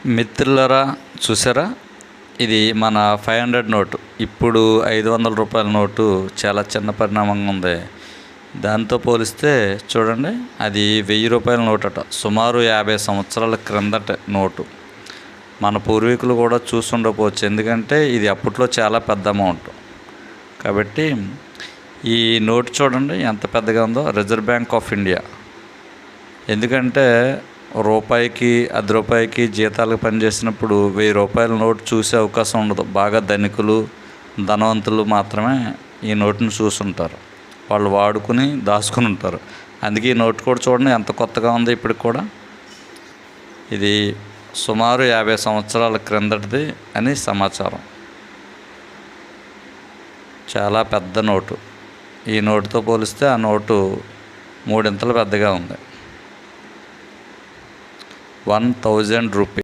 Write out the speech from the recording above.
మిత్రులరా, చూసారా? ఇది మన 500 నోటు. ఇప్పుడు 500 రూపాయల నోటు చాలా చిన్న పరిణామంగా ఉంది. దాంతో పోలిస్తే చూడండి, అది 1000 రూపాయల నోటు అట. సుమారు 50 సంవత్సరాల క్రిందట నోటు. మన పూర్వీకులు కూడా చూసుండకపోవచ్చు, ఎందుకంటే ఇది అప్పట్లో చాలా పెద్ద అమౌంట్. కాబట్టి ఈ నోటు చూడండి ఎంత పెద్దగా ఉందో. Reserve bank of India. ఎందుకంటే రూపాయికి, రూపాయికి జీతాలకు పనిచేసినప్పుడు 1000 రూపాయల నోటు చూసే అవకాశం ఉండదు. బాగా ధనికులు, ధనవంతులు మాత్రమే ఈ నోటుని చూసుంటారు. వాళ్ళు వాడుకుని దాచుకుని ఉంటారు. అందుకే ఈ నోటు కూడా చూడండి ఎంత కొత్తగా ఉంది. ఇప్పటికి కూడా ఇది సుమారు 50 సంవత్సరాల క్రిందటిది అని సమాచారం. చాలా పెద్ద నోటు. ఈ నోటుతో పోలిస్తే ఆ నోటు 3 ఇంతలు పెద్దగా ఉంది. 1000 రూపీ.